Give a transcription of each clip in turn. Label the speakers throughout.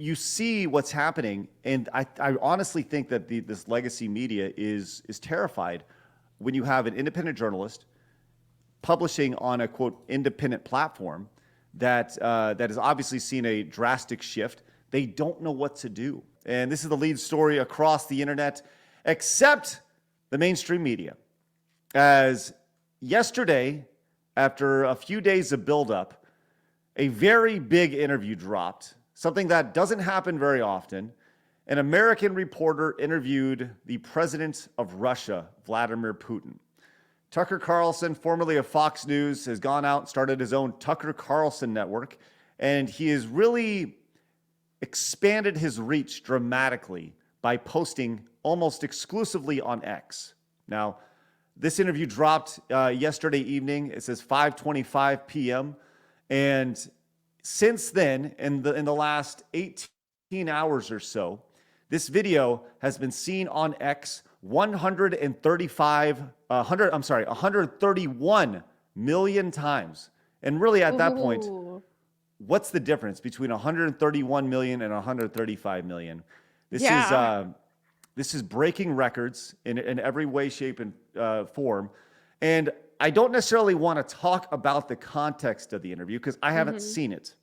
Speaker 1: you see what's happening, and I honestly think that this legacy media is terrified when you have an independent journalist publishing on a quote independent platform that has obviously seen a drastic shift. They don't know what to do, and this is the lead story across the internet, except the mainstream media. As yesterday, after a few days of buildup, a very big interview dropped, something that doesn't happen very often. An American reporter interviewed the president of Russia, Vladimir Putin. Tucker Carlson, formerly of Fox News, has gone out and started his own Tucker Carlson network, and he has really expanded his reach dramatically by posting almost exclusively on X. Now, this interview dropped yesterday evening. It says 5:25 p.m. And since then, in the last 18 hours or so, this video has been seen on X 131 million times. And really at that point, what's the difference between 131 million and 135 million? This is breaking records in every way, shape, and form. And I don't necessarily want to talk about the context of the interview because I haven't seen it.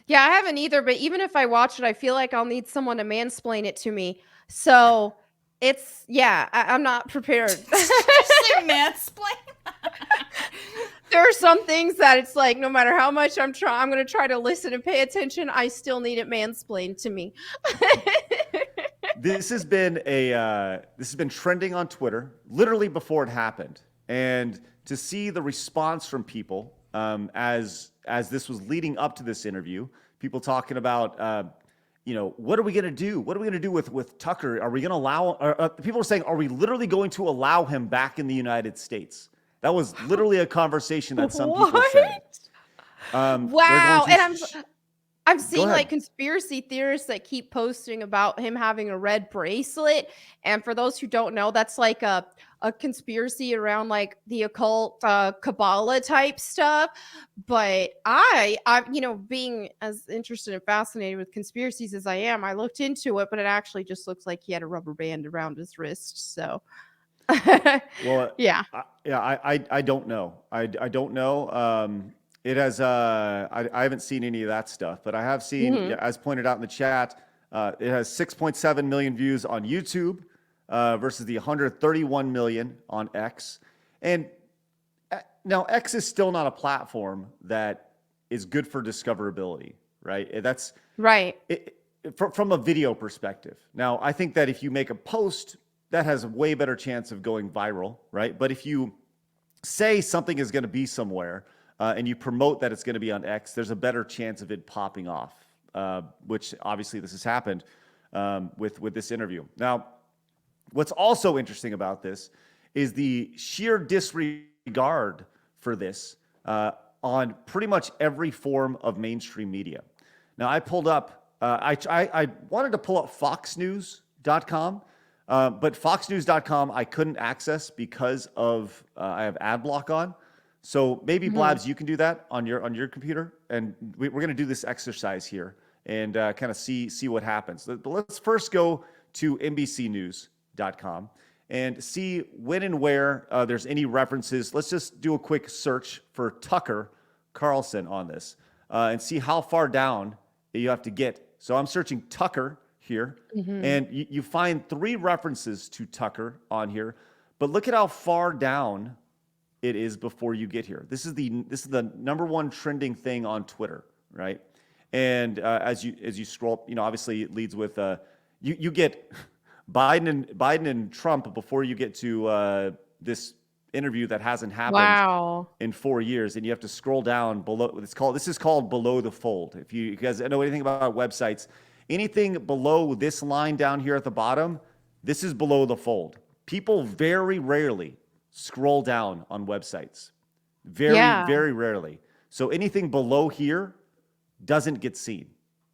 Speaker 2: Yeah, I haven't either. But even if I watch it, I feel like I'll need someone to mansplain it to me. So it's, I'm not prepared.
Speaker 3: Say mansplain.
Speaker 2: There are some things that it's like, no matter how much I'm going to try to listen and pay attention, I still need it mansplained to me.
Speaker 1: This has been trending on Twitter literally before it happened, and to see the response from people as this was leading up to this interview, people talking about what are we going to do? What are we going to do with Tucker? Are we going to allow? People are saying, are we literally going to allow him back in the United States? That was literally a conversation that some people said.
Speaker 2: Wow, and I'm seeing like conspiracy theorists that keep posting about him having a red bracelet. And for those who don't know, that's like a conspiracy around like the occult Kabbalah type stuff. But I being as interested and fascinated with conspiracies as I am, I looked into it, but it actually just looks like he had a rubber band around his wrist. So
Speaker 1: well, I don't know. I don't know. It has. I haven't seen any of that stuff, but I have seen, as pointed out in the chat, it has 6.7 million views on YouTube versus the 131 million on X. And now X is still not a platform that is good for discoverability, right? That's
Speaker 2: right.
Speaker 1: From a video perspective. Now, I think that if you make a post, that has a way better chance of going viral, right? But if you say something is going to be somewhere, and you promote that it's going to be on X, there's a better chance of it popping off, which obviously this has happened with this interview. Now, what's also interesting about this is the sheer disregard for this on pretty much every form of mainstream media. Now, I pulled up, I wanted to pull up foxnews.com, but foxnews.com I couldn't access because of I have ad block on. So maybe Blabs, you can do that on your computer, and we're going to do this exercise here and kind of see what happens. But let's first go to NBCnews.com and see when and where there's any references. Let's just do a quick search for Tucker Carlson on this and see how far down you have to get. So I'm searching Tucker here, and you find 3 references to Tucker on here, but look at how far down it is before you get here. This is the number one trending thing on Twitter, right? And as you scroll, obviously it leads with you get Biden and Trump before you get to this interview that hasn't happened in 4 years, and you have to scroll down below. This is called below the fold. If you guys know anything about websites, anything below this line down here at the bottom, this is below the fold. People very rarely scroll down on websites. Very rarely. So anything below here doesn't get seen.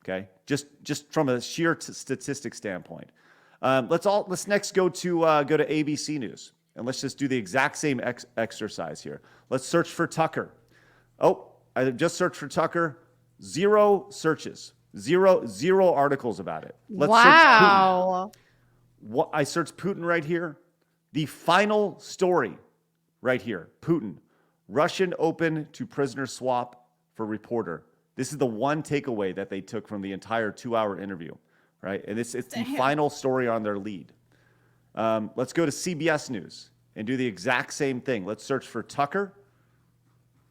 Speaker 1: Okay, just from a sheer statistic standpoint. Let's next go to ABC News, and let's just do the exact same exercise here. Let's search for Tucker. Oh, I just searched for Tucker. 0 searches. Zero articles about it. Let's search
Speaker 2: Wow.
Speaker 1: Putin. I searched Putin right here. The final story right here. Putin, Russian open to prisoner swap for reporter. This is the one takeaway that they took from the entire 2-hour interview, right? And it's the final story on their lead. Let's go to CBS News and do the exact same thing. Let's search for Tucker.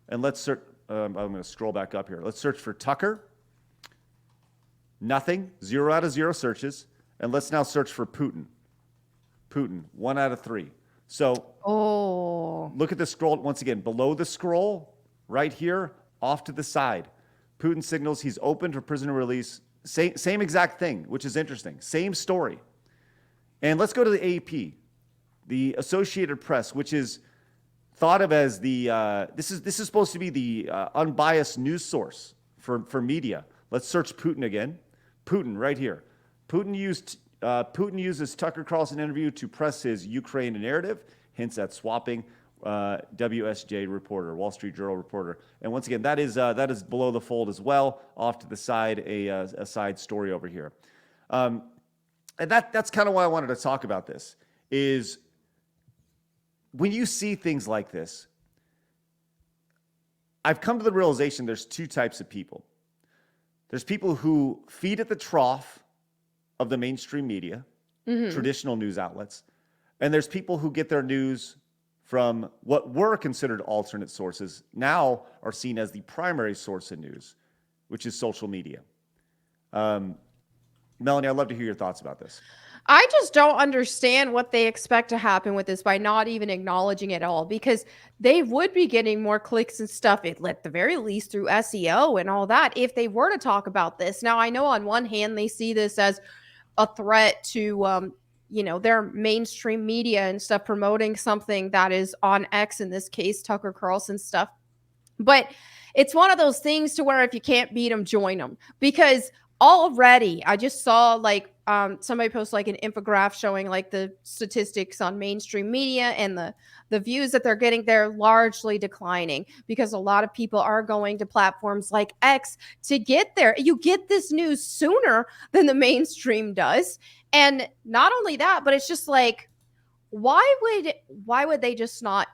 Speaker 1: And let's search, I'm going to scroll back up here. Let's search for Tucker. Nothing, 0 out of 0 searches. And let's now search for Putin. Putin, 1 out of 3. So look at the scroll once again. Below the scroll, right here, off to the side, Putin signals he's open for prisoner release. Same exact thing, which is interesting. Same story. And let's go to the AP, the Associated Press, which is thought of as the this is supposed to be the unbiased news source for media. Let's search Putin again. Putin right here. Putin uses Tucker Carlson interview to press his Ukraine narrative, hints at swapping. WSJ reporter, Wall Street Journal reporter, and once again, that is below the fold as well, off to the side, a side story over here, and that's kind of why I wanted to talk about this. Is when you see things like this, I've come to the realization there's two types of people. There's people who feed at the trough of the mainstream media, traditional news outlets, and there's people who get their news from what were considered alternate sources, now are seen as the primary source of news, which is social media. Melanie, I'd love to hear your thoughts about this.
Speaker 2: I just don't understand what they expect to happen with this by not even acknowledging it all, because they would be getting more clicks and stuff, at the very least through SEO and all that, if they were to talk about this. Now, I know on one hand, they see this as a threat to, their mainstream media and stuff, promoting something that is on X, in this case, Tucker Carlson stuff. But it's one of those things to where if you can't beat them, join them. Because already I just saw somebody post an infographic showing the statistics on mainstream media, and the views that they're getting, they're largely declining because a lot of people are going to platforms like X to get there. You get this news sooner than the mainstream does. And not only that, but it's just why would they just not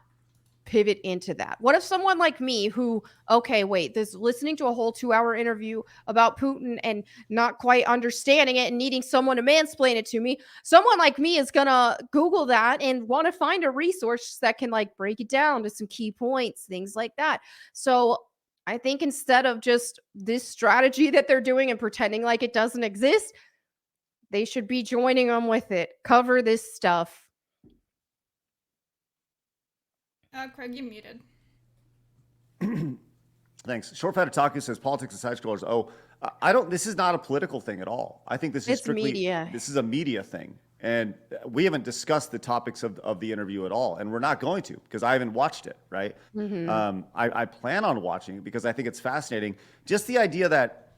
Speaker 2: pivot into that? What if someone like me who, this listening to a whole 2-hour interview about Putin and not quite understanding it and needing someone to mansplain it to me, someone like me is gonna Google that and want to find a resource that can break it down to some key points, things like that. So I think instead of just this strategy that they're doing and pretending like it doesn't exist, they should be joining them with it. Cover this stuff.
Speaker 3: Craig, you muted.
Speaker 1: Thanks. Short-Fat Otaku says politics and side scrollers. This is not a political thing at all. I think this is strictly media. This is a media thing. And we haven't discussed the topics of the interview at all. And we're not going to, because I haven't watched it, right? I plan on watching it because I think it's fascinating. Just the idea that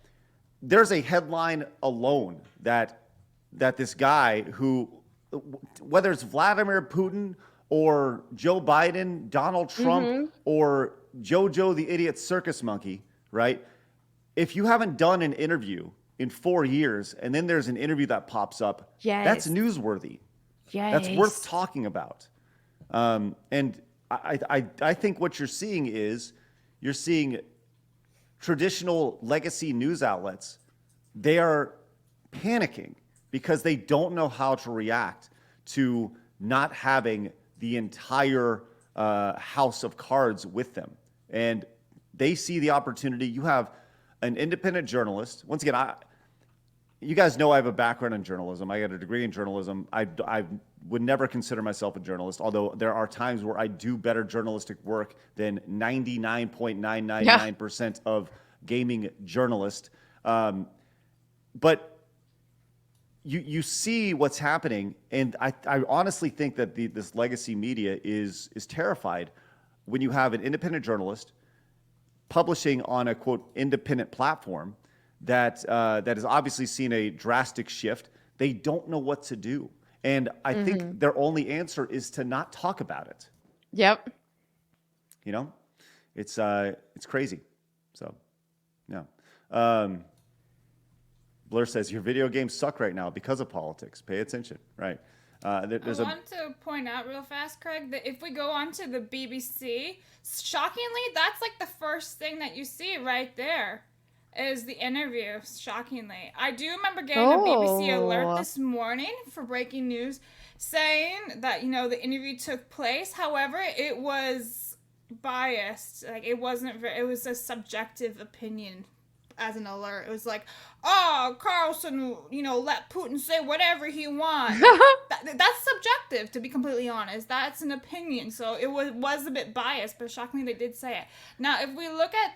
Speaker 1: there's a headline alone that this guy who, whether it's Vladimir Putin or Joe Biden, Donald Trump, or JoJo the Idiot Circus Monkey, right? If you haven't done an interview in 4 years and then there's an interview that pops up, that's newsworthy. That's worth talking about. And I think what you're seeing is you're seeing traditional legacy news outlets. They are panicking because they don't know how to react to not having the entire house of cards with them. And they see the opportunity. You have an independent journalist. Once again, you guys know I have a background in journalism. I got a degree in journalism. I would never consider myself a journalist, although there are times where I do better journalistic work than 99.999% of gaming journalists. But you see what's happening, and I honestly think that this legacy media is terrified when you have an independent journalist publishing on a quote independent platform that has obviously seen a drastic shift. They don't know what to do, and I think their only answer is to not talk about it.
Speaker 2: Yep.
Speaker 1: It's crazy. So, yeah. Blur says your video games suck right now because of politics. Pay attention, right?
Speaker 3: I want to point out real fast, Craig, that if we go on to the BBC, shockingly, that's like the first thing that you see right there is the interview, shockingly. I do remember getting a BBC alert this morning for breaking news saying that, the interview took place. However, it was biased. Like, it was a subjective opinion as an alert. It was like, Carlson, let Putin say whatever he wants. That's subjective, to be completely honest. That's an opinion. So it was a bit biased, but shockingly they did say it. Now, if we look at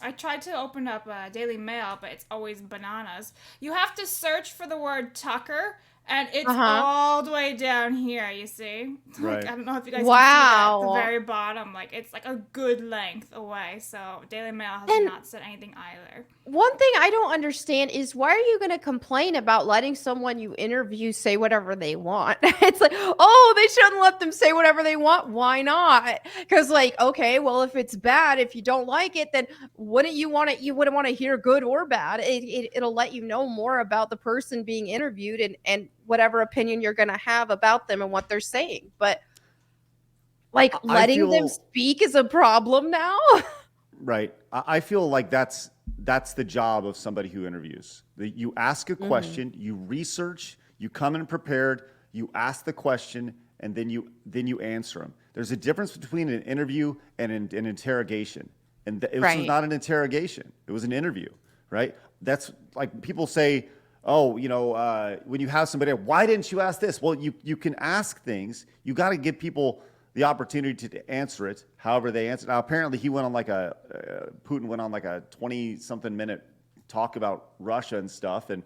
Speaker 3: I tried to open up Daily Mail, but it's always bananas. You have to search for the word Tucker, and it's all the way down here, you see?
Speaker 1: Right.
Speaker 3: I don't know if you guys can see that at the very bottom. Like, it's like a good length away. So Daily Mail has not said anything either.
Speaker 2: One thing I don't understand is why are you going to complain about letting someone you interview say whatever they want? It's like, oh, they shouldn't let them say whatever they want. Why not? Because okay, well, if it's bad, if you don't like it, then wouldn't you want it? You wouldn't want to hear good or bad. It'll let you know more about the person being interviewed and whatever opinion you're going to have about them and what they're saying. But letting them speak is a problem now.
Speaker 1: Right. I feel like that's the job of somebody who interviews. You ask a question, you research, you come in prepared, you ask the question, and then you answer them. There's a difference between an interview and an interrogation. And it was not an interrogation. It was an interview, right? That's like people say, when you have somebody, why didn't you ask this? Well, you can ask things. You got to give people the opportunity to answer it however they answer. Now, apparently he went on Putin went on like a 20-something minute talk about Russia and stuff and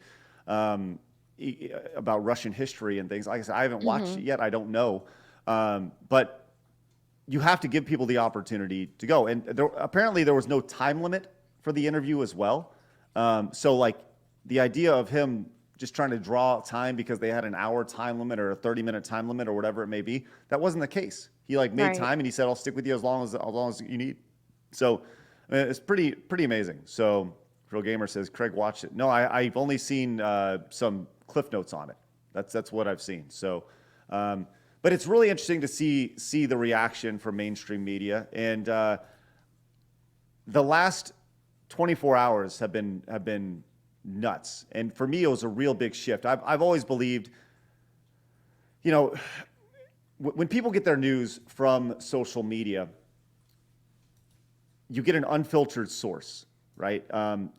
Speaker 1: about Russian history and things. Like I said, I haven't watched it yet. I don't know. But you have to give people the opportunity to go. And apparently there was no time limit for the interview as well. So the idea of him just trying to draw time because they had an hour time limit or a 30-minute time limit or whatever it may be, that wasn't the case. He made time and he said, I'll stick with you as long as you need. So it's pretty amazing. So Real Gamer says, Craig watched it. No, I've only seen some cliff notes on it. That's what I've seen. So, but it's really interesting to see the reaction from mainstream media. And the last 24 hours have been nuts. And for me, it was a real big shift. I've always believed, when people get their news from social media, you get an unfiltered source, right?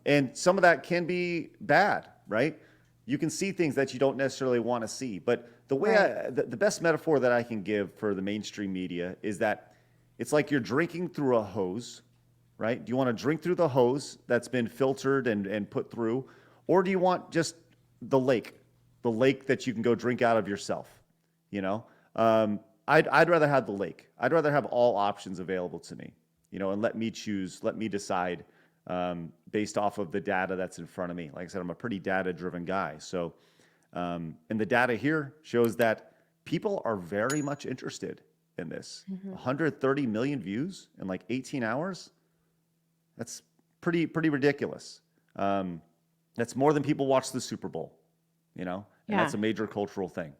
Speaker 1: And some of that can be bad, right? You can see things that you don't necessarily want to see. But the way the best metaphor that I can give for the mainstream media is that it's like you're drinking through a hose, right? Do you want to drink through the hose that's been filtered and put through? Or do you want just the lake that you can go drink out of yourself, I'd rather have the lake. I'd rather have all options available to me, and let me choose, let me decide based off of the data that's in front of me. Like I said, I'm a pretty data-driven guy. So, and the data here shows that people are very much interested in this. 130 million views in 18 hours. That's pretty ridiculous. That's more than people watch the Super Bowl, and that's a major cultural thing.